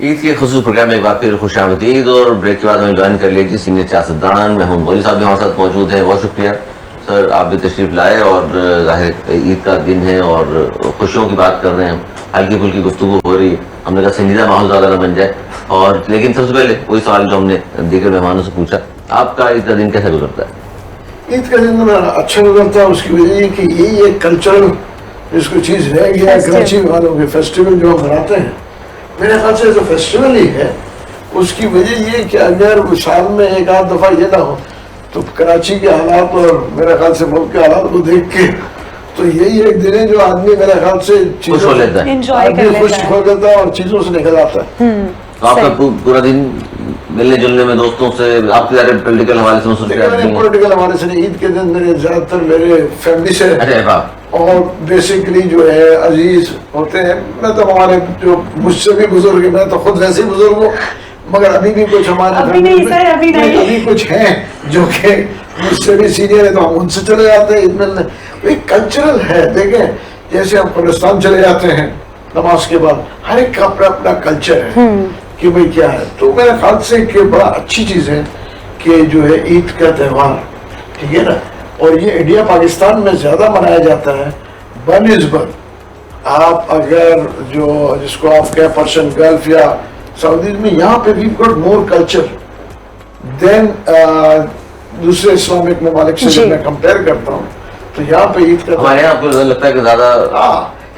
ईद के खुसूस प्रोग्राम में एक बार फिर खुशामदीद और ब्रेक के बाद हमें ज्वाइन कर लीजिए सीनियर सियासतदान महमूद मौलवी साहब भी हमारे साथ मौजूद हैं। बहुत शुक्रिया सर, आप भी तशरीफ लाए और जाहिर ईद का दिन है और खुशियों की बात कर रहे हैं, हल्की फुल्की गुफ्तगू हो रही है, हमने कहा संजीदा माहौल ज़्यादा न बन जाए। और लेकिन सबसे पहले वही सवाल जो हमने दीगर मेहमानों से पूछा, आपका ईद का दिन कैसा गुजरता है? ईद का दिन अच्छा गुजरता है। उसकी वजह ये कि यही एक कल्चरल जिसको चीज़ रह गया कराची वालों के फेस्टिवल जो हम मनाते हैं, मेरे ख्याल से जो फेस्टिवल ही है उसकी वजह ये कि अगर साल में एक आध दफ़ा ये ना हो तो कराची के हालात और मेरे ख्याल से मुल्क के हालात को देख के तो यही एक दिन है जो आदमी मेरे ख्याल से खुश हो लेता है, खुश हो जाता है और चीज़ों से निकल आता है। तो आपका पूरा दिन मिलने जुलने में दोस्तों से, आपके ज़्यादा पॉलिटिकल हवाले से पॉलिटिकल हवाले से ईद के दिन मेरे ज़्यादातर मेरे फैमिली से और बेसिकली जो है अजीज होते हैं। मैं तो हमारे जो मुझसे भी बुजुर्ग है, मैं तो खुद वैसे ही बुजुर्ग हूँ, मगर अभी भी कुछ हमारे अभी कुछ हैं जो कि मुझसे भी सीनियर है, तो हम उनसे चले जाते हैं ईद मिलने। एक कल्चरल है, देखें जैसे हम कब्रिस्तान चले जाते हैं नमाज के बाद, हर एक का अपना अपना कल्चर है कि भाई क्या है। तो मेरे ख्याल से कि बड़ा अच्छी चीज़ है कि जो है ईद का त्यौहार, ठीक है ना, और ये इंडिया पाकिस्तान में ज़्यादा मनाया जाता है बनिस्बत आप अगर जो जिसको आप कहें पर्शियन गल्फ या सऊदी में, यहाँ पे we got more culture then दूसरे इस्लामिक ममालिक से जब मैं कंपेयर करता हूँ तो यहाँ पे ईद का हमारे यहाँ आपको लगता है कि ज़्यादा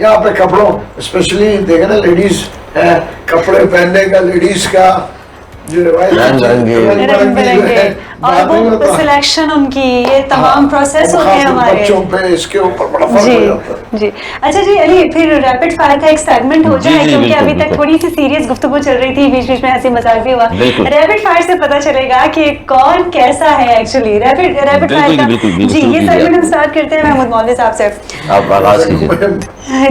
यहाँ पे कपड़ों स्पेशली देखे ना लेडीज है, कपड़े पहनने का लेडीज का जो रंग और वो सिलेक्शन उनकी, ये तमाम प्रोसेस होते हैं हमारे बच्चों पे, इसके ऊपर बड़ा फर्क हो जाता है। जी अच्छा जी अली, फिर रैपिड फायर का एक सेगमेंट हो जाए क्योंकि अभी तक थोड़ी सी सीरियस गुफ्तगू चल रही थी, बीच बीच में ऐसी मजाक भी हुआ। रैपिड फायर से पता चलेगा कि कौन कैसा है एक्चुअली। रैपिड फायर का जी ये सेगमेंट हम स्टार्ट करते हैं महमूद मौलवी साहब से।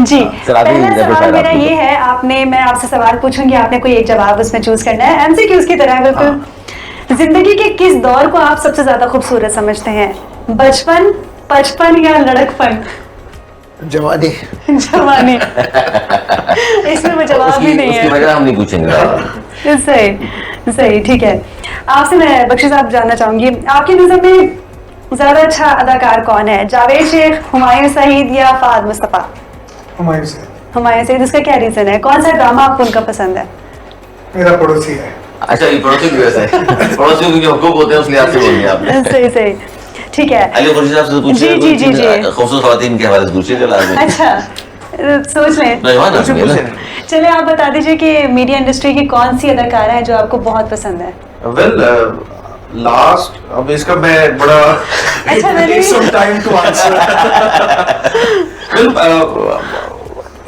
जी पहला सवाल मेरा ये है, मैं आपसे सवाल पूछूंगी, आपने कोई एक जवाब उसमें चूज करना है, एमसीक्यूज की तरह बिल्कुल। जिंदगी के किस दौर को आप सबसे ज्यादा खूबसूरत समझते हैं? बचपन, बचपन या लड़कपन? जवानी। जवानी इसमें वो जवाब भी नहीं है, हम नहीं पूछेंगे। सही सही ठीक है। आपसे मैं बख्शी साहब जानना चाहूंगी, आपकी नजर में ज्यादा अच्छा अदाकार कौन है? जावेद शेख, हुमायूं सईद या फहद मुस्तफा? हुमायूं सईद। हुमायूं सईद, उसका क्या रीजन है? कौन सा ड्रामा आपको उनका पसंद है? मेरा पड़ोसी है। अच्छा ये पड़ोसी की वजह से, पड़ोसियों के जो हुकूक होते हैं उसलिए आपसे बोल दिया आपने। सही सही ठीक है। अली खुर्शीद साहब से पूछिए, जी जी जी खूबसूरत ख़वातीन के हवाले से पूछिए। अच्छा सोच लें, चले आप बता दीजिए कि मीडिया इंडस्ट्री की कौन सी अदाकारा है जो आपको बहुत पसंद है? वेल लास्ट, अब इसका मैं बड़ा अच्छा मैंने some time to answer.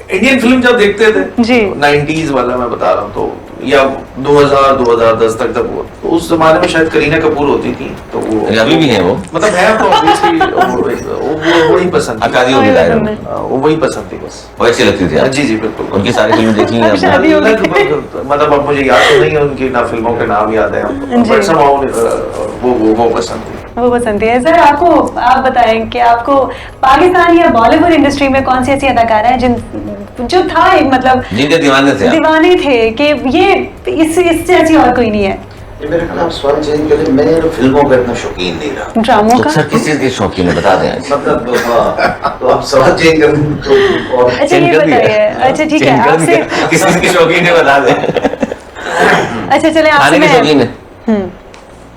Indian film जब देखते थे जी 90s वाला मैं बता रहा हूँ, तो या 2000-2010 तक वो, तो उस जमाने में शायद करीना कपूर होती थी, तो वो अभी भी है, वो मतलब है तो ऑब्वियसली वो वही पसंद थी, वो वही पसंद थी, बस वो अच्छी लगती थी। जी जी बिल्कुल, उनकी सारी फिल्में देखी हैं मतलब अब मुझे याद तो नहीं है उनकी ना फिल्मों के नाम याद है, वो पसंद थी, वो पसंद है। सर आपको, आप बताएं कि आपको पाकिस्तान या बॉलीवुड इंडस्ट्री में कौन सी ऐसी अदाकारा है जो था मतलब जिनके दीवाने थे कि ये इससे ऐसी और कोई नहीं है? ये मेरे ख्याल सवाल चेंज करें, मैं फिल्मों का इतना शौकीन नहीं रहा। ड्रामों का? सर किस चीज के शौकीन है बता दें। मतलब तो आप सवाल चेंज करें तो और अच्छा ये बताइए। अच्छा ठीक है, आपसे किस चीज के शौकीन है बता दें। अच्छा चले आपसे खाने के शौकीन है?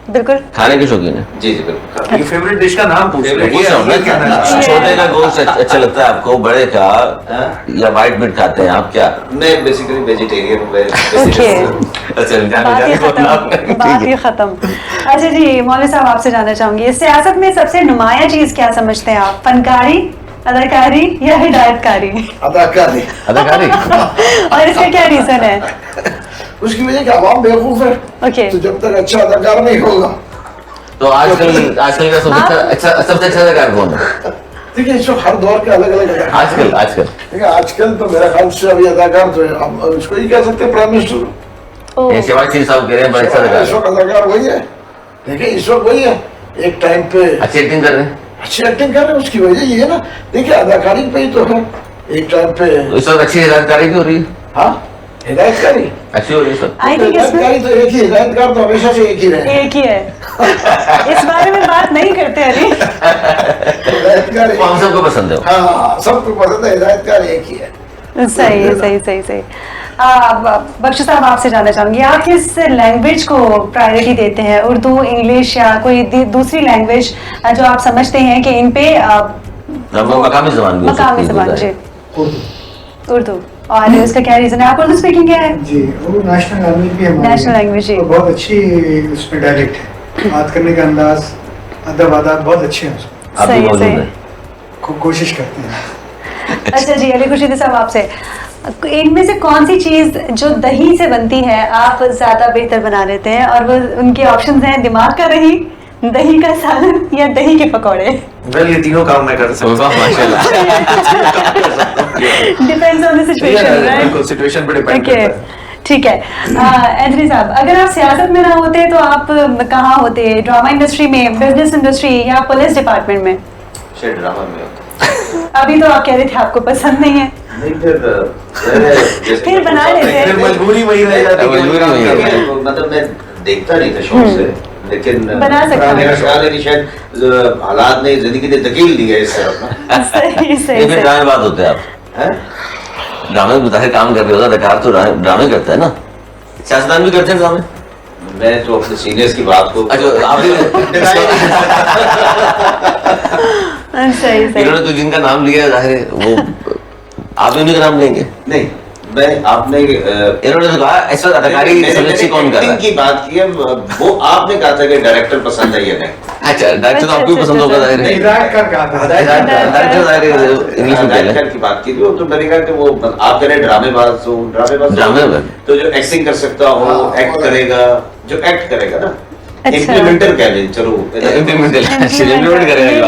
बिल्कुल खाने के शौकीन है। जी जी बिल्कुल। ये फेवरेट डिश का नाम पूछ रहे हैं। छोटे का गोश्त अच्छा लगता है आपको, बड़े का या व्हाइट मीट खाते हैं आप? क्या? मैं बेसिकली वेजिटेरियन हूँ। बात ही खत्म। अच्छा जी मौलवी साहब आपसे जानना चाहूंगी, सियासत में सबसे नुमाया चीज क्या समझते हैं आप? फनकारी, अदाकारी या हिदायतकारी? अदाकारी। अदाकारी। और इसका क्या रीजन है? उसकी वजह कि आवाम बेवकूफ है, तो जब तक अच्छा अदाकार नहीं होगा। तो आजकल का सबसे अच्छा अदाकार कौन है? देखिए इसको हर दौर के अलग अलग आजकल देखिए आजकल तो मेरा ख्याल से अभी अदाकार तो हम इसको ही कह सकते हैं प्राइम मिनिस्टर शिवराज सिंह साहब कह रहे हैं बड़े अच्छा इस वक्त अदाकार वही है। देखिए इस वक्त वही है, एक टाइम पे अच्छी एक्टिंग कर रहे हैं, अच्छी एक्टिंग कर रहे हैं, उसकी वजह ये है ना, देखिए अदाकारी पे ही तो है। एक टाइम पे इस वक्त अच्छी हिदायतकारी भी हो रही है। हाँ हिदायतकारी अच्छी हो रही है सर। आई थिंक इसमें हिदायतकारी तो एक ही, हिदायतकार तो हमेशा से एक ही रहे। एक ही है। इस बारे में बात नहीं करते अली। हिदायतकार वो हम सबको पसंद है। हाँ, सबको पसंद है, हिदायतकार एक ही है। सही है, सही सही सही। बख्शी साहब, आपसे जानना चाहूंगी, आप किस लैंग्वेज को प्रायोरिटी देते हैं? उर्दू, इंग्लिश या कोई दूसरी लैंग्वेज जो आप समझते हैं कि इन पे मकामी जबान भी हो सकती मकामी है, जबान? जी, उर्दू। उर्दू। और उसका क्या रीजन है? आप उर्दू स्पीकिंग क्या है? जी, वो नेशनल लैंग्वेज भी हमारी नेशनल लैंग्वेज, जी। और बहुत अच्छी उसमें डायलेक्ट है, बात करने का अंदाज, अदब आदाब बहुत अच्छे हैं उसमें। आप भी सही, मौजूद सही। हैं। कोशिश करते हैं। अच्छा जी, अली खुर्शीद साहब, आपसे इनमें से कौन सी चीज जो दही से बनती है आप ज्यादा बेहतर बना लेते हैं? और वो उनके ऑप्शंस हैं दिमाग का दही, दही का सालन या दही के पकौड़े। वेल ये तीनों काम मैं कर सकता हूँ माशाल्लाह। Depends on the situation, right? बिल्कुल सिचुएशन पे डिपेंड ओके, करता है। ठीक है। एंथनी साहब, अगर आप सियासत में ना होते तो आप कहाँ होते? ड्रामा इंडस्ट्री में, बिजनेस इंडस्ट्री या पुलिस डिपार्टमेंट में? शायद ड्रामा में होता। अभी तो आप कह रहे थे आपको पसंद नहीं है, नहीं फिर बना लेते हैं। फिर मजबूरी वही रह जाती है कि मजबूरी काम वही करना है। है। मतलब मैं देखता नहीं था शौक से, लेकिन बना सकते हैं। मेरा ख्याल है कि शायद हालात ने जिंदगी ने धकेल दिया इस तरफ ना। सही ये सही फिर सही। ड्रामे बात होते हैं आप, हैं? ड्रामे में बताए काम कर रहे होता अदाकार तो ड्रामे करता है ना, सियासतदान भी करते हैं ड्रामे। मैं तो अपने सीनियर्स की बात को अच्छा, आप भी सही सही। इन्होंने तो जिनका नाम लिया है, जाहिर है वो आप भी उन्हीं का नाम लेंगे। नहीं, मैं आपने इन्होंने तो कहा ऐसा अदाकारी समझ कौन कर रहा है। की बात की है, वो आपने कहा था कि डायरेक्टर पसंद है या नहीं। अच्छा, डायरेक्टर तो आपको भी पसंद होगा जाहिर है। हिदायतकार कहा था। डायरेक्टर जाहिर है इंग्लिश में पहले। डायरेक्टर की बात की थी, तो मैंने कहा कि वो आप कह रहे हैं ड्रामेबाज हो, ड्रामे में। तो जो एक्टिंग कर सकता हो, हाँ, एक्ट करेगा, जो एक्ट करेगा ना, अच्छा। इम्प्लीमेंटर कह लें, चलो इम्प्लीमेंट करेगा।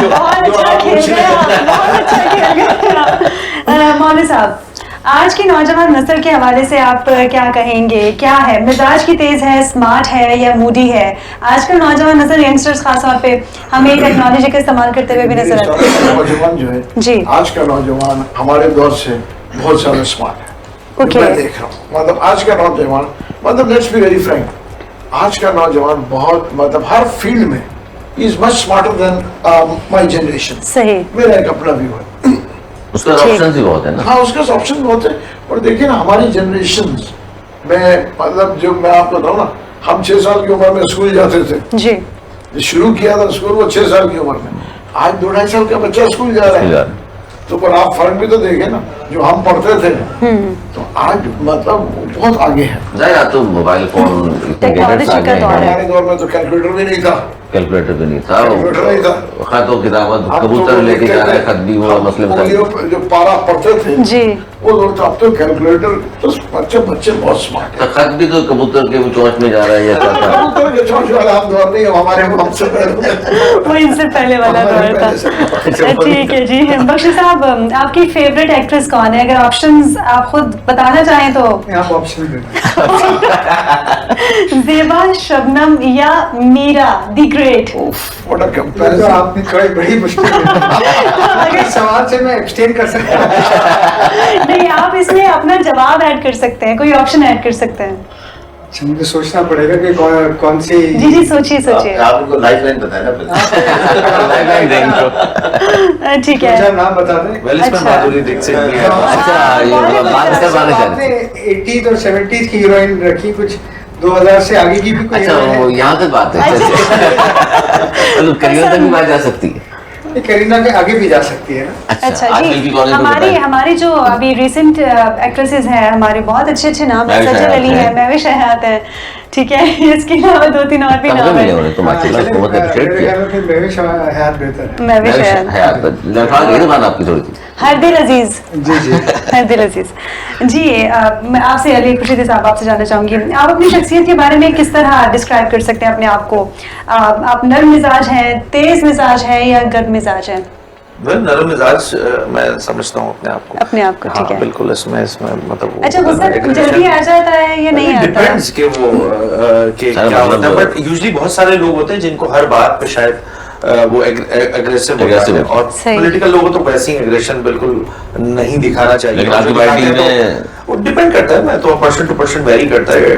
बहुत अच्छा खेल गए आप, बहुत अच्छा खेल गए। मौलवी साहब, आज की नौजवान नस्ल के हवाले से आप क्या कहेंगे? क्या है मिजाज की तेज है, स्मार्ट है या मूडी है? आजकल नौजवान नस्ल, यंगस्टर्स खासतौर पे हमें टेक्नोलॉजी का इस्तेमाल करते हुए भी नजर आते हैं। नौजवान जो है, जी। आज का नौजवान हमारे दौर से बहुत ज्यादा स्मार्ट है। ओके। मैं देख रहा हूँ, मतलब आज का नौजवान, मतलब लेट्स बी वेरी फ्रैंक, आज का नौजवान बहुत, मतलब हर फील्ड में is much smarter than my generation. सही। मेरा एक अपना व्यू है। उसका ऑप्शन भी बहुत है ना। हाँ, उसके ऑप्शन बहुत है। और देखिए ना, हमारी जनरेशन में, मतलब जो मैं आपको बताऊँ ना, हम 6 साल की उम्र में स्कूल जाते थे। जी। जो शुरू किया था स्कूल वो 6 साल की उम्र में। आज 2-2.5 साल का बच्चा स्कूल जा रहा है। तो पर आप फर्क भी तो देखें ना, जो हम पढ़ते थे तो आज मतलब बहुत आगे है। जाहिर है, तो मोबाइल फोन टेक्नोलॉजी का दौर है। हमारे दौर में तो कैलकुलेटर भी नहीं था। कैलकुलेटर भी नहीं था, कैलकुलेटर नहीं था। खत और किताबत, हम कबूतर तो लेके लिखते जा रहे थे। खत भी हुआ, मसले पोलियो मसाइल। जो पारा पढ़ते थे जी। वो दौर था। अब तो कैलकुलेटर, तो बच्चे बहुत स्मार्ट तो खत भी तो कबूतर के वो चोंच में जा रहा है या क्या था। कबूतर के चोंच वाला हम दौर नहीं है, हमारे हमसे पहले। वो इनसे पहले वाला दौर था। ठीक है जी। बख्शी साहब, आपकी फेवरेट एक्ट्रेस कौन है? अगर ऑप्शंस आप खुद बताना चाहें तो। आप ऑप्शन देना। ज़ेबा, शबनम या Meera the great? What a तो comparison. आपने चॉइस बड़ी मुश्किल है। इस सवाल से मैं एब्सटेन कर सकता हूँ। नहीं, आप इसमें अपना जवाब ऐड कर सकते हैं, कोई ऑप्शन ऐड कर सकते हैं। अच्छा, मुझे सोचना पड़ेगा कि कौन सी। जी जी, सोचिए सोचिए। आप उनको लाइफलाइन बताया ना पहले। ठीक है। अच्छा, नाम बता दें। वेल इसमें अच्छा। माधुरी दीक्षित भी है। अच्छा, ये बहुत बात अच्छा। करवाना चाहते आपने हैं। 80s और 70s की हीरोइन रखी, कुछ 2000 से आगे की भी कोई अच्छा, हीरोइन वो है? यहाँ तक बात है। मतलब करियर तक भी बात जा सकती है। नहीं, करीना के आगे भी जा सकती है ना। अच्छा आजकल की जी, कौन है तो हमारी बताएं। हमारी जो अभी रिसेंट एक्ट्रेसेस हैं, हमारे बहुत अच्छे अच्छे नाम है। महविश सजल हयात अली है। है, महविश हयात है, ठीक है। इसके अलावा 2-3 और भी कब नाम मिले है। उन्हें तो माशाल्लाह चलिए, हुकूमत ने अप्रिशिएट मेरे किया। ख्याल में फिर महविश हयात बेहतर है। महविश महविश हयात। हयात लड़खड़ा गई दुकान आपकी थोड़ी सी। हरदिल अजीज। जी जी। हरदिल अजीज जी। मैं आपसे अली खुर्शीद साहब, आपसे जानना चाहूंगी, आप अपनी शख्सियत के बारे में किस तरह डिस्क्राइब कर सकते हैं अपने आप को? आप नर्म मिजाज हैं, तेज मिजाज हैं या गर्म मिजाज हैं? वेल नरम मिजाज मैं समझता हूँ अपने आप को। अपने आप को, ठीक हाँ, है। बिल्कुल इसमें मतलब वो अच्छा, गुस्सा जल्दी आ जाता है या नहीं आता? डिपेंड्स के वो के सारा क्या मतलब होता है, बट यूजुअली बहुत सारे लोग होते हैं जिनको हर बात पे शायद वो एग्रेसिव हो जाते हैं, और सही। पॉलिटिकल लोगों तो वैसे ही एग्रेशन बिल्कुल नहीं दिखाना चाहिए। लेकिन और आपकी जो पार्टी दिखाते हैं में वो डिपेंड करता है, मैं तो पर्सन टू पर्सन वेरी करता है,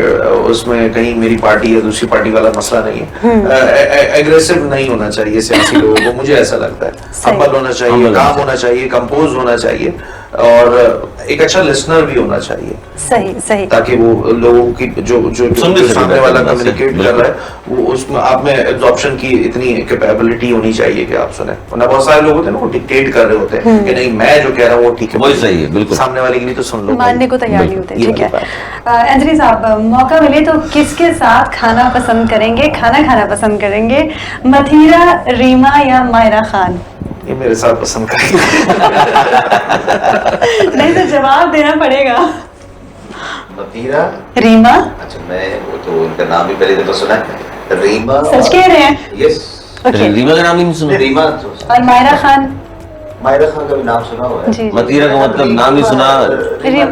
उसमें कहीं मेरी पार्टी या दूसरी पार्टी वाला मसला नहीं है। एग्रेसिव नहीं होना चाहिए सियासी लोगों को, मुझे ऐसा लगता है। हम्बल होना चाहिए, काम होना चाहिए, कंपोज होना चाहिए और एक अच्छा लिसनर भी होना चाहिए। सही सही। ताकि वो लोगों की जो सामने वाला कम्युनिकेट कर रहा है वो उसमें आप में एब्जॉर्प्शन की इतनी कैपेबिलिटी होनी चाहिए कि आप सुने। वरना बहुत सारे लोग होते हैं ना, वो डिक्टेट कर रहे होते हैं कि नहीं मैं जो कह रहा हूँ वो ठीक है, वही सही है, बिल्कुल सामने वाले की भी तो सुन लो, मानने को तैयार नहीं होते। ये ठीक है वाली एंथनी साहब, मौका मिले तो किसके साथ खाना पसंद करेंगे, खाना पसंद करेंगे, मथीरा, रीमा या मायरा खान? ये मेरे साथ पसंद करेंगे। नहीं तो जवाब देना पड़ेगा। मतीरा, रीमा? अच्छा मैं वो तो उनका नाम भी पहले दफा सुना है, रीमा। सच कह रहे हैं? यस। ओके। रीमा का नाम ही नहीं सुना? रीमा और मायरा खान? मायरा खान का भी नाम सुना हुआ है। जी। मतीरा का मतलब नाम ही सुना। रीमा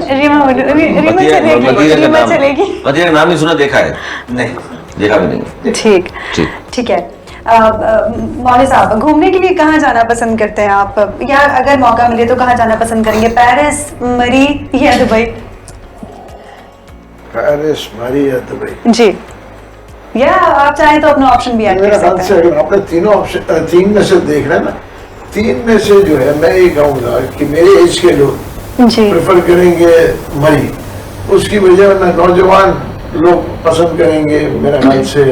चलेगी। मतीरा का नाम ही सुना, देखा है नहीं, देखा भी नहीं। ठीक ठीक है। मौलवी साहब, घूमने के लिए कहाँ जाना पसंद करते हैं आप, या अगर मौका मिले तो कहाँ जाना पसंद करेंगे, पेरिस, मरी या दुबई? पेरिस, मरी या दुबई जी, या आप चाहें तो अपना ऑप्शन भी ऐड कर मेरा ख्याल सकते से हैं। अगर आपने तीनों ऑप्शन, तीन में से देख रहे हैं ना, तीन में से जो है मैं ये कहूँगा कि मेरे एज के लोग जी प्रेफर करेंगे मरी। उसकी वजह में नौजवान लोग पसंद करेंगे मेरा ख्याल से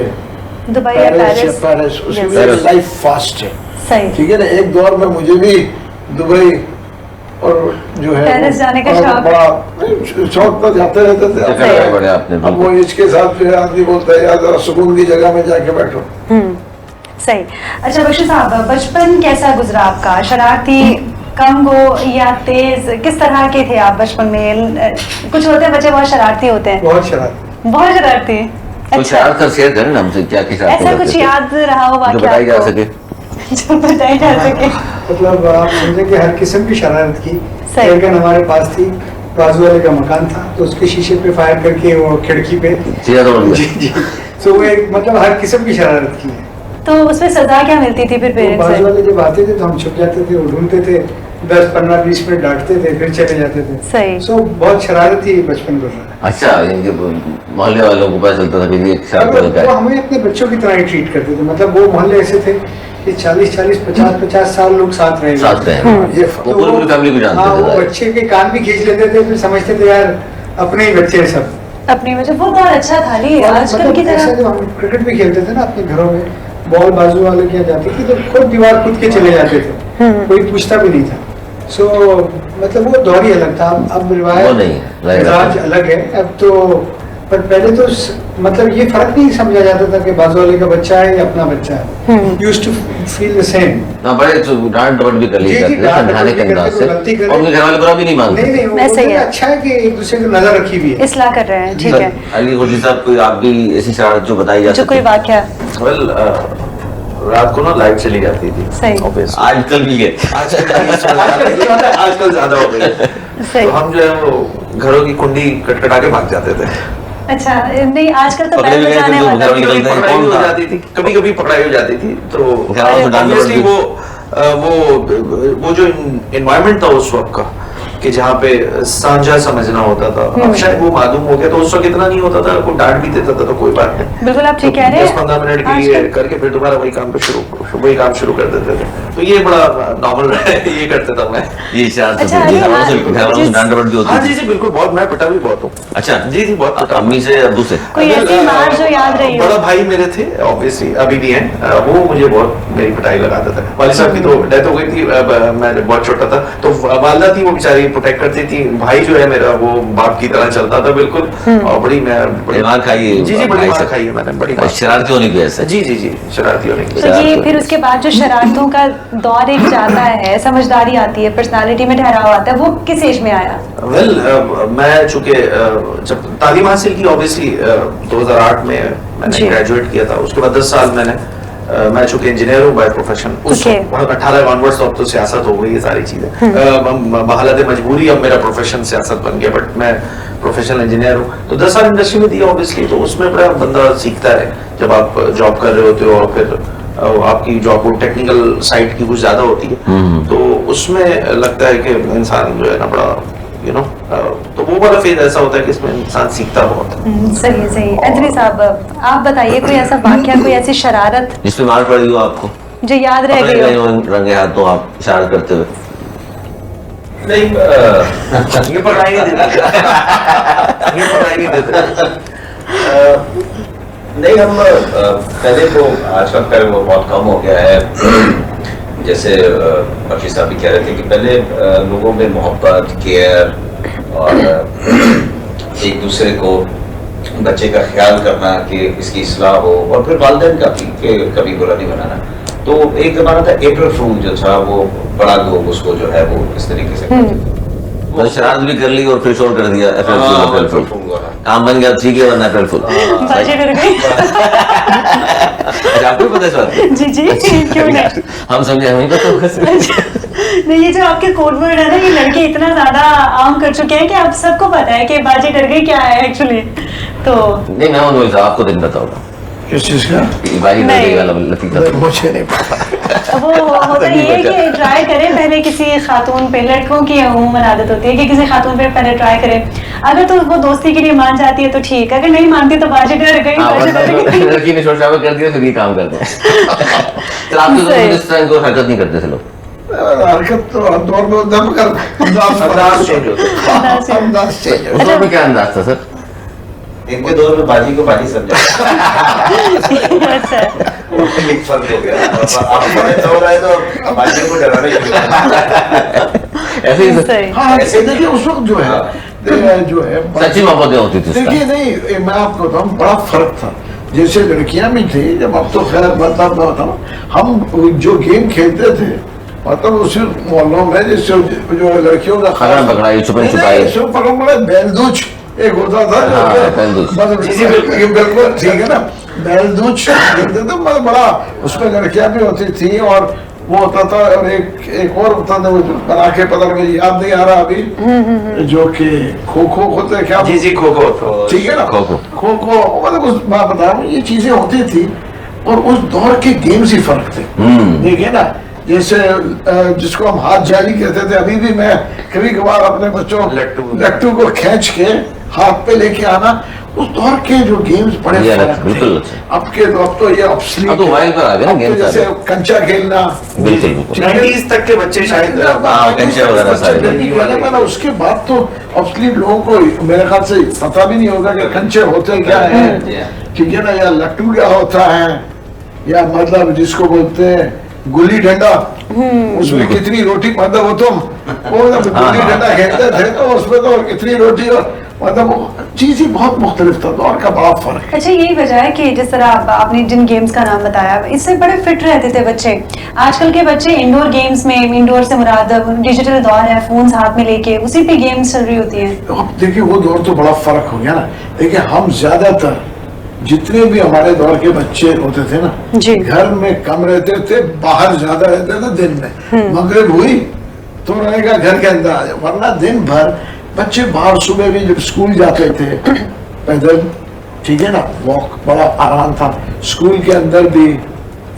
दुबई या पेरिस? पेरिस। उसकी Yes. वजह लाइफ फास्ट है, सही। ठीक है ना। एक दौर में मुझे भी दुबई और जो है पेरिस जाने का बड़ा- शौक? बड़ा शौक तो जाते रहते थे। चक्कर लगा पड़े आपने, अब वो एज के साथ जो है आदमी बोलता है यार जरा सुकून की जगह में जाके बैठो। सही। अच्छा बख्शी साहब, बचपन कैसा गुजरा आपका, शरारती, कम गो या तेज, किस तरह के थे आप बचपन में? कुछ होते हैं बच्चे बहुत शरारती होते हैं। बहुत शरारत। बहुत शरारती। कुछ अच्छा, याद कर शेयर करें ना हमसे, क्या क्या शरारतें ऐसा करते कुछ थे? याद रहा हो जो वाकया बताई जा आपको? सके। जो बताई जा सके। मतलब आप समझे कि हर किस्म की शरारत की। सही। एयरगन हमारे पास थी, बाजू वाले का मकान था तो उसके शीशे पे फायर करके वो खिड़की पे। सीधा तौर पे। जी जी। तो वो एक मतलब हर किस्म की शरारत की है। तो उसमें सजा क्या मिलती थी फिर तो पेरेंट्स बाजू से? वाले जब आते थे तो हम छुप जाते थे, वो ढूंढते थे, 10, 15, 20 मिनट डांटते थे, फिर चले जाते थे। सही। सो बहुत शरारती बचपन गुजरा। अच्छा, यानी कि मोहल्ले वालों को पता चलता था कि ये शरारत वाला क्या वो है। हमें अपने बच्चों की तरह ही ट्रीट करते थे। मतलब वो मोहल्ले ऐसे थे कि 40, 50 साल लोग साथ रहे। साथ रहे। ये वो पूरी पूरी फैमिली को जानते हाँ, थे वो शायद। बच्चे के कान भी खींच लेते थे, फिर समझते थे यार अपने ही बच्चे हैं सब। अपनी वजह वो दौर अच्छा था नहीं आजकल मतलब की ऐसा तरह। जब हम क्रिकेट भी खेलते थे ना अपने घरों में, बॉल बाजू वाले के यहाँ जाती थी तो खुद दीवार खुद के चले जाते थे, कोई पूछता भी नहीं था। सो मतलब वो दौर ही अलग था। अब वो रिवायत नहीं है, right, मिजाज right. अलग है अब तो। पर पहले तो मतलब ये फर्क नहीं समझा जाता था कि बाजू वाले का बच्चा है या अपना बच्चा है। Used to feel the same. ना बड़े तो डांट डपट भी कर ली जी, जी, जाती है डांट समझाने डपट के भी अंदाज करते, से, कोई गलती करे। और उनके घर वाले बुरा भी नहीं मानते नहीं थे। नहीं, वो वैसे ही बोलते है। हैं, अच्छा है कि एक दूसरे की नजर रखी हुई है। इस्लाह कर रहे हैं, ठीक है। अली खुर्शीद साहब, कोई आप भी ऐसी शरारत जो बताई जा जो कोई सकती है? वाकया? वेल रात को ना लाइट चली जाती थी। सही। Obviously। आजकल भी है। आजकल ज्यादा हो गई है। सही। तो हम जो है वो घरों की कुंडी खटखटा के भाग जाते थे। अच्छा नहीं, आजकल तो पकड़े बैल भी गए थे बजाने तो वाला घर है। में निकलते हैं, पकड़ाई कौन हो था? जाती थी, कभी कभी पकड़ाई हो जाती थी। तो घरों से डांट डपट obviously भी। वो जो इन्वायरमेंट था उस वक्त का कि जहाँ पे साझा समझना होता था, अब शायद वो मालूम हो गया। तो उस वक्त इतना नहीं होता था, कोई डांट भी देता था तो कोई बात नहीं, बिल्कुल आप ठीक कह रहे हैं। 10-15 मिनट के लिए आजकल- करके फिर दोबारा वही काम शुरू कर देते थे। तो ये बड़ा नॉर्मल ये करता था मैं। ये शरारत अच्छा, होती है, अली, घर वालों से डांट डपट भी हाँ होती जी थी। जी बिल्कुल, बहुत मैं पिटा भी बहुत हूँ। अच्छा जी जी बहुत पिटा। अम्मी से अब्बू से? कोई ऐसी मार जो याद रही हो? बड़ा भाई मेरे थे, ऑब्वियसली अभी भी हैं, वो मुझे बहुत मेरी पिटाई लगाते थे। वालिद साहब की तो डेथ हो गई थी, मैं जब बहुत छोटा था। तो वालिदा थी, वो बेचारी प्रोटेक्ट करती थी। भाई जो है मेरा, वो बाप की तरह चलता था बिल्कुल। और बड़ी मार खाई है जी जी, बड़ी भाई मार से? खाई है मैंने, बड़ी मार। शरारती होने की वजह से? जी जी जी, शरारती होने की। तो ये फिर उसके बाद जो शरारतों का दौर एक जाता है, समझदारी आती है, पर्सनालिटी में ठहराव आता है, वो किस एज में आया? वेल मैं चूंकि जब तालीम हासिल की, ऑब्वियसली 2008 में मैंने जी। ग्रेजुएट किया था। उसके बाद 10 साल मैं चूंकि इंजीनियर हूँ बाय प्रोफेशन। उस Okay. 18 ऑनवर्ड्स तो अब तो सियासत हो गई, ये सारी चीजें बहालत मजबूरी अब मेरा प्रोफेशन सियासत बन गया, बट मैं प्रोफेशनल इंजीनियर हूँ। तो 10 साल इंडस्ट्री में दिया ऑब्वियसली, तो उसमें बड़ा बंदा सीखता है जब आप जॉब कर रहे होते हो, और फिर आपकी जॉब को टेक्निकल साइड की कुछ ज्यादा होती है, तो उसमें लगता है कि इंसान जो है ना बड़ा वो वाला फेज ऐसा होता है कि इसमें इंसान सीखता बहुत है। सही सही। एंथनी साहब आप बताइए कोई ऐसा वाकया, कोई ऐसी शरारत जिसपे मार पड़ी हो आपको, जो याद रह पकड़े गई गए हो? हो रंगे हाथों आप इशारा करते हुए? नहीं ये पढ़ाई नहीं देते, ये पढ़ाई नहीं देते। नहीं हम पहले तो आजकल का वो बहुत कम हो गया है। जैसे बख्शी साहब भी कह रहे थे कि पहले लोगों में मोहब्बत, केयर और एक दूसरे को बच्चे का ख्याल करना कि इसकी इस्लाह हो, और फिर वालिदैन का भी कि कभी बुरा नहीं बनाना। तो एक जमाना था अप्रैल फूल जो था, वो बड़ा लोग उसको जो है वो इस तरीके से करते थे। तो शरारत भी कर ली और फिर शोर कर दिया अप्रैल फूल, अप्रैल फूल। काम बन गया, ठीक है, वरना अप्रैल फूल। बाजी डर गई। अच्छा, आपको भी पता है इस बात की? जी जी, क्यों नहीं। हम समझे, हमें पता होगा। नहीं, ये जो आपके कोड वर्ड है ना, ये लड़के इतना ज्यादा आम कर चुके हैं कि आप सबको पता है कि बाजी डर गई क्या है एक्चुअली। तो नहीं, मैं उन साहब आपको दिन बताऊंगा किस चीज का? बाजी डर गई नहीं। वाला लतीफा। मुझे नहीं पता। वो होता ये है कि ट्राई करें पहले किसी खातून पे, लड़कों की अमूमन आदत होती है कि किसी खातून पे पहले ट्राई करें। अगर तो वो दोस्ती के लिए मान जाती है तो ठीक, अगर नहीं मानती तो बाजी डर गई, बाजी डर गई। लड़की ने शोर शराबा कर दिया, फिर ये काम करते हैं। तो आपके तो इस तरह को हरकत नहीं करते थे लोग? हरकत तो हर दौर में दम कर अंदाज चेंज होता है। अंदाज चेंज उस दौर में क्या अंदाज था सर? इनके दौर में बाजी को बाजी समझा, अच्छा, एक फर्क हो गया। अब ऐसा हो रहा है तो बाजी को डराना ही शुरू कर। ऐसे ही सही। हाँ, ऐसे देखिए उस वक्त जो है जो है सच्ची मोहब्बतें होती थी उस देखिए, टाइम। नहीं मैं आपको बताऊं, बड़ा फर्क था। जैसे लड़कियां भी थी, जब अब तो खैर मतलब मैं बताऊं, हम जो गेम खेलते थे मतलब उसी मोहल्लों में, जैसे जो लड़कियों का पकड़म पकड़ाई, छुपन छुपाई। पकड़ पकड़ाई, बैलदूज एक होता था जो हाँ, कि- बैलदूज। मतलब बिल्कुल ठीक है ना, बैलदूज खेलते थे। मतलब बड़ा उसमें लड़कियां भी होती थी और वो होता था, और एक और होता था वो जो बना के, पता नहीं याद नहीं आ रहा अभी, जो कि खो खो होते हैं क्या? जी जी, खो खो तो ठीक है ना, खो खो। खो खो मतलब उस मैं बता रहा हूँ, ये चीजें होती थी और उस दौर के गेम्स ही फर्क थे। देखिए ना, जैसे जिसको हम हाथ जाली कहते थे, अभी भी मैं कभी कभार अपने बच्चों लट्टू को खींच के हाथ पे लेके आना, उस दौर के जो गेम्स बड़े ये अलग, फर्क थे। बिल्कुल। अब तो ये obsolete अब तो मोबाइल पर आ गए ना अब तो गेम्स जैसे सारे। कंचा खेलना, बिल्कुल बिल्कुल। 90s तक के बच्चे शायद हाँ, कंचे वगैरह सारे। मैंने उसके बाद तो obsolete लोगों को मेरे ख्याल से पता भी नहीं होगा कि कंचे होते क्या है, ठीक है ना, या लट्टू क्या होता है, या मतलब जिसको बोलते हैं गुल्ली डंडा, उसमें कितनी रोटी, मतलब वो जब गुल्ली डंडा खेलते थे तो उसमें तो कितनी रोटी, और मतलब वो चीज ही बहुत मुख्तलिफ था, दौर का बड़ा फर्क है। अच्छा, यही वजह है कि जिस तरह आपने जिन गेम्स का नाम बताया, इससे बड़े फिट रहते थे बच्चे। आजकल के बच्चे इंडोर गेम्स में, इंडोर से मुराद डिजिटल दौर है, फोन हाथ में लेके उसी पे गेम्स चल रही होती हैं। अब देखिए वो दौर तो बड़ा फर्क हो गया ना। देखिए हम ज्यादातर जितने भी हमारे दौर के बच्चे होते थे ना, जी। घर में कम रहते थे, बाहर ज्यादा रहते थे। दिन में मगरिब हुई तो रहेगा घर के अंदर आ जाओ, वरना दिन भर बच्चे बाहर, सुबह भी जब स्कूल जाते थे पैदल, ठीक है ना, वॉक, बड़ा आराम था। स्कूल के अंदर भी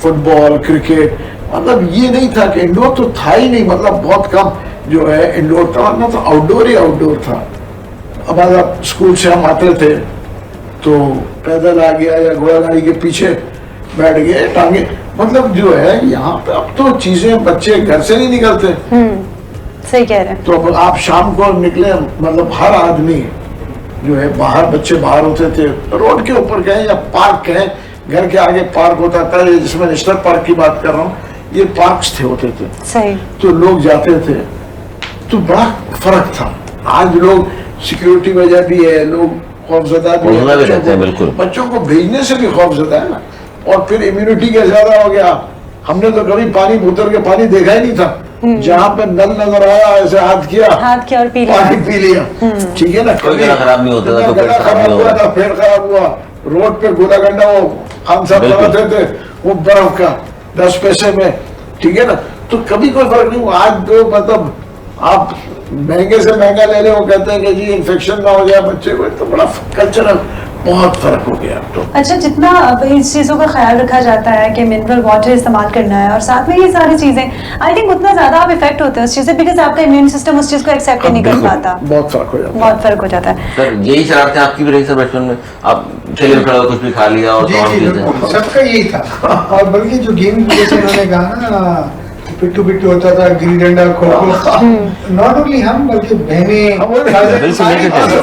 फुटबॉल, क्रिकेट, मतलब ये नहीं था कि इंडोर तो था ही नहीं, मतलब बहुत कम जो है इंडोर था, वरना तो आउटडोर ही आउटडोर था। अब आप स्कूल से हम आते थे तो पैदल आ गया या घोड़ा गाड़ी के पीछे बैठ गए, टांगे, मतलब जो है यहाँ पे अब तो चीजें, बच्चे घर से नहीं निकलते। सही कह रहे हैं। तो अब आप शाम को निकले, मतलब हर आदमी जो है बाहर, बच्चे बाहर होते थे, रोड के ऊपर गए या पार्क गए, घर के आगे पार्क होता था, जिसमें नेशनल पार्क की बात कर रहा हूँ, ये पार्क्स थे होते थे, सही। तो लोग जाते थे, तो बड़ा फर्क था। आज लोग सिक्योरिटी वजह भी है, लोग खौफजदा भी खौफजदा भी है, रहते हैं, बिल्कुल। बच्चों को भेजने से भी खौफजदा है ना। और फिर इम्यूनिटी का ज्यादा हो गया। हमने तो कभी पानी बोतल के पानी देखा ही नहीं था, जहाँ पे नल नजर आया ऐसे हाथ किया और पी लिया। पानी पी लिया, ठीक है ना। कोई गला खराब नहीं होता था, कोई पेट गला खराब नहीं खराब हुआ होता। था, पेट खराब हुआ, रोड पे गोला गंडा वो खान साहब बिल्कुल। बनाते थे, वो बर्फ का 10 पैसे में, ठीक है ना। तो कभी कोई फर्क नहीं हुआ। आज तो मतलब आप महंगे से महंगा ले रहे हो, कहते हैं कि जी इन्फेक्शन ना हो जाए बच्चे को, तो बड़ा कल्चरल बहुत फर्क हो गया अब तो। अच्छा, जितना अब इस चीज़ों का ख्याल रखा जाता है कि मिनरल वाटर इस्तेमाल करना है और साथ में ये सारी चीज़ें, आई थिंक उतना ज़्यादा आप इफेक्ट होते हैं उस चीज़ से, बिकॉज आपका इम्यून सिस्टम उस चीज़ को एक्सेप्ट नहीं कर पाता। बहुत फर्क हो जाता है। बहुत फर्क हो जाता है। सर यही शरारतें आपकी भी रही सर बचपन में? आप ठेले में खड़ा होकर कुछ भी खा लिया और जी तमाम जी चीजें? बिल्कुल, सबका यही था। और बल्कि जो गेम जैसे उन्होंने कहा ना, पिट्टू पिट्टू होता था, गिल्ली डंडा, खो खो, नॉट ओनली हम बल्कि बहनें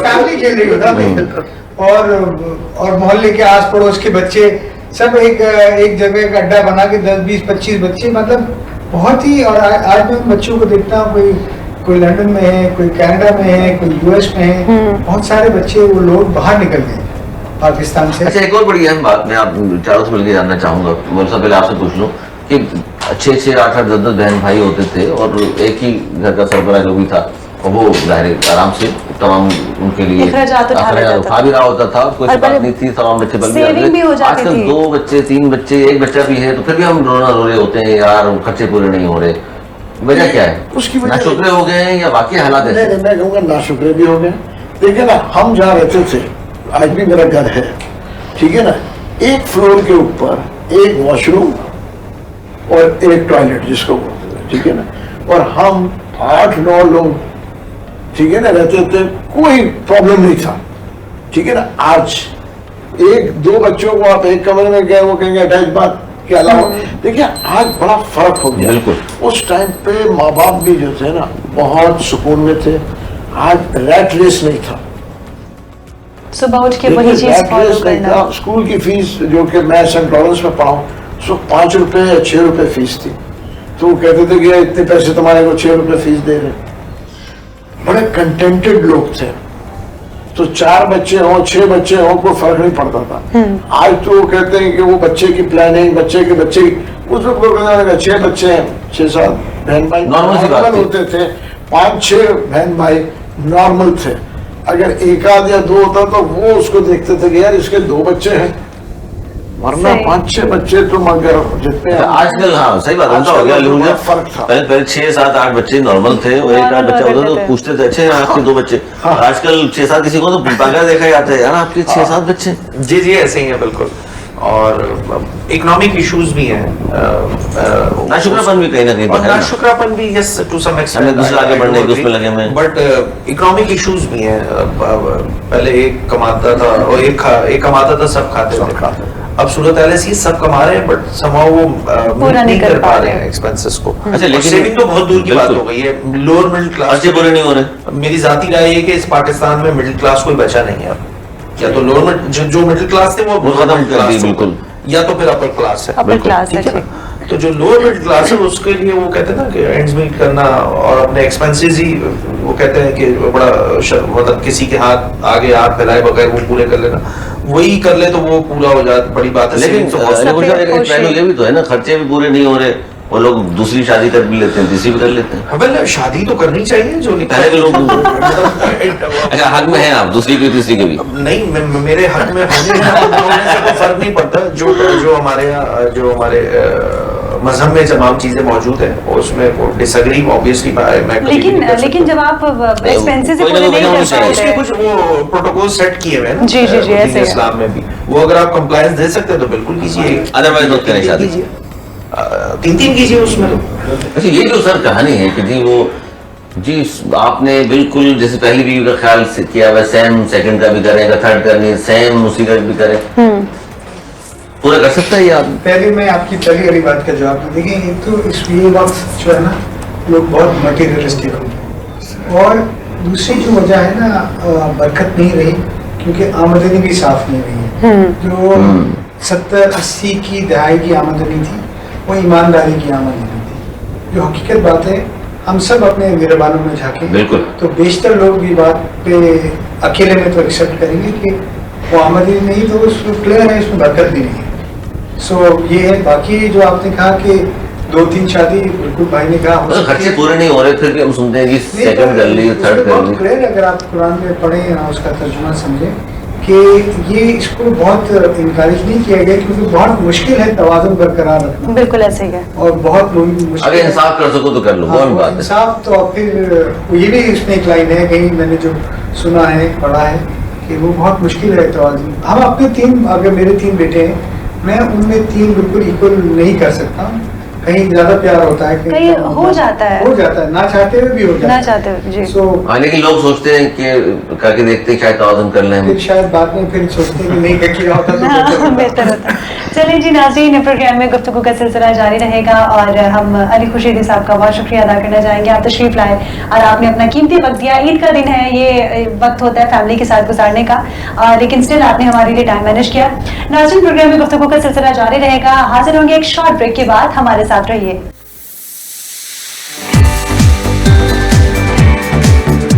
फैमिली खेल रही होता था। और मोहल्ले के आस पड़ोस के बच्चे सब एक जगह का अड्डा बना के 10 20 25 बच्चे, मतलब बहुत ही। और आज मैं उन बच्चों को देखता हूँ, कोई लंदन में है, कोई कनाडा में है, कोई यूएस में है, बहुत सारे बच्चे वो लोग बाहर निकल गए पाकिस्तान से। अच्छा, एक और बड़ी अहम बात मैं आप चारों से मिलकर जानना चाहूंगा, मुझे पहले आपसे पूछ लूं कि 6-6, 8-8, 10-10 बहन भाई होते थे और एक ही घर का सरबराह जो भी था और वो जाहिर आराम से तमाम उनके लिए अखराजात उठा भी रहा होता था, कोई बात नहीं थी, तमाम बच्चे पल भी हो जाते। आजकल 2 बच्चे 3 बच्चे, एक बच्चा भी है तो फिर भी हम रो रहे होते हैं यार, खर्चे पूरे नहीं हो रहे। वजह क्या है? उसकी वजह नाशुक्रे हो गए हैं या बाकी हालात ऐसे? नहीं, मैं कहूँगा नाशुक्रे भी हो गए। देखिए ना, हम जहाँ रहते थे, आज भी मेरा घर है, ठीक है ना, एक फ्लोर के ऊपर एक वॉशरूम और एक टॉयलेट जिसको बोलते थे, ठीक है ना, और हम 8-9 लोग, ठीक है ना, रहते थे, कोई प्रॉब्लम नहीं था, ठीक है ना। आज 1-2 बच्चों को आप एक कमरे में गए, वो कहेंगे अटैच बात के अलावा। देखिए आज बड़ा फर्क हो गया। बिल्कुल। उस टाइम पे माँ बाप भी जो थे ना बहुत सुकून में थे। आज रैट रेस नहीं था, सुबह उठ के वही चीज फॉलो करना। स्कूल की फीस जो कि मैं सेंट लॉरेंस में पढ़ा हूँ, सो 5 रुपए या 6 रुपए फीस थी, तो वो कहते थे कि इतने पैसे तुम्हारे को 6 रुपए फीस दे रहे। बड़े कंटेंटेड लोग थे, तो 4 बच्चे हों 6 बच्चे हों कोई फर्क नहीं पड़ता था। आज तो वो कहते हैं कि वो बच्चे की प्लानिंग, बच्चे के उसमें 6 बच्चे हैं, 6-7 बहन भाई नॉर्मल होते थे, 5-6 बहन भाई नॉर्मल थे। अगर 1 आध या 2 होता तो वो उसको देखते थे कि यार इसके 2 बच्चे हैं, वरना 5-6 बच्चे तो मगर जितने आजकल, हाँ सही बात, उनका हो गया फर्क था। पहले 6-7-8 बच्चे नॉर्मल थे और 1-8 बच्चा होता तो पूछते थे अच्छे आपके 2 बच्चे। आजकल 6-7 किसी को तो पागल देखा जाता है, यार आपके 6-7 बच्चे। जी जी ऐसे ही है बिल्कुल। और इकोनॉमिक इश्यूज भी हैं, नाशुक्रापन भी कहीं ना कहीं और नाशुक्रापन भी यस टू सम एक्सटेंट, दूसरे आगे बढ़ने के उसमें लगे हुए हैं। बट इकोनॉमिक इश्यूज भी हैं। पहले एक कमाता था और एक कमाता था, सब खाते थे। अब सूरत ऐसी सब कमा रहे हैं बट समाव वो पूरा नहीं कर पा रहे हैं एक्सपेंसेस को। अच्छा, लेकिन सेविंग तो बहुत दूर की बात हो गई है। लोअर मिडिल क्लास पूरे नहीं हो रहे। मेरी जाती राय है कि इस पाकिस्तान में मिडिल क्लास कोई बचा नहीं है। या तो लोअर जो मिडिल क्लास थे वो खत्म कर दी बिल्कुल, या तो फिर अपर क्लास है। अपर क्लास ठीक है। तो जो लोअर मिडिल क्लास है उसके लिए वो कहते हैं ना कि एंड्स मीट करना और अपने एक्सपेंसेस ही वो कहते हैं कि बड़ा मतलब किसी के आगे हाथ फैलाए बगैर वो पूरे कर लेना, वही कर ले तो वो पूरा हो जाता, बड़ी बात है। लेकिन ये भी तो है ना, खर्चे भी पूरे नहीं हो रहे, वो लोग दूसरी शादी कर भी लेते हैं, तीसरी भी कर लेते हैं। वेल शादी तो करनी चाहिए जो पहले के लोग। अच्छा, हक में है आप दूसरी की तीसरी के भी? नहीं, मेरे हक में होने से कोई फर्क नहीं पड़ता। जो हमारे मजहब में तमाम चीजें मौजूद है उसमें वो डिसएग्री ऑब्वियसली मैं लेकिन जब आप एक्सपेंसेस पूरे नहीं कर पाते, कुछ वो प्रोटोकॉल सेट किए हुए हैं जी जी जी, ऐसे इस्लाम में भी वो अगर आप कंप्लायंस दे सकते हैं तो बिल्कुल कीजिए, अदरवाइज मत करें शादी। 3 कीजिए उसमें। अच्छा, ये जो सर कहानी है कि जी वो जी आपने बिल्कुल जैसे पहली बीवी का ख्याल किया हुआ, सेम सेकंड का भी करें, थर्ड करनी सेम उसी का भी करें, पूरा कर सकता है ये आप? पहले मैं आपकी पहली वाली बात का जवाब दूं। देखिए, एक तो इस ये वक्त जो है ना, लोग बहुत मटेरियलिस्टिक हो गए, और दूसरी जो वजह है ना, बरकत नहीं रही क्योंकि आमदनी भी साफ नहीं रही है। जो 70-80 की दहाई की आमदनी थी वो ईमानदारी की आमदनी थी। जो हकीकत बात है, हम सब अपने गिरबानों में झांके बिल्कुल, तो बेशतर लोग भी बात पे अकेले में तो एक्सेप्ट करेंगे कि वो आमदनी नहीं तो उसमें क्लियर है, इसमें बरकत भी नहीं है। सो ये है। बाकी जो आपने कहा कि 2-3 शादी, बिल्कुल भाई ने कहा खर्चे पूरे नहीं हो रहे, फिर भी हम सुनते हैं कि सेकंड कर ली, थर्ड कर ली। क्लियर, अगर आप कुरान में पढ़ें या उसका तर्जुमा समझें कि ये इसको बहुत इनकरेज नहीं किया गया क्योंकि बहुत मुश्किल है तवाज़ुन बरकरार रखना। बिल्कुल ऐसे ही है, और बहुत मुश्किल। अगर इंसाफ कर सको तो कर लो, वो बात है। इंसाफ तो फिर ये भी इसमें एक लाइन है, कहीं मैंने जो सुना है पढ़ा है कि वो बहुत मुश्किल है तवाज़ुन। हम अपने 3, अगर मेरे 3 बेटे हैं, मैं उनमें 3 बिल्कुल इक्वल नहीं कर सकता। कहीं ज्यादा प्यार होता है, कहीं हो जाता है, ना चाहते हुए भी हो जाता है, ना चाहते हुए जी। हाँ, लेकिन लोग सोचते हैं कि करके देखते हैं, शायद तवाज़ुन कर लें, फिर शायद बाद में फिर सोचते हैं कि नहीं करके होता तो बेहतर होता। चलिए जी नाज़रीन, प्रोग्राम में गुफ्तगू का सिलसिला जारी रहेगा और हम अली खुर्शीदी साहब का बहुत शुक्रिया अदा करना चाहेंगे। आप तशरीफ लाए और आपने अपना कीमती वक्त दिया। ईद का दिन है, ये वक्त होता है फैमिली के साथ गुजारने का, लेकिन स्टिल आपने हमारे लिए टाइम मैनेज किया। नाज़रीन, प्रोग्राम में गुफ्तगू का सिलसिला जारी रहेगा। हाजिर होंगे एक शॉर्ट ब्रेक के बाद, हमारे साथ रहिए।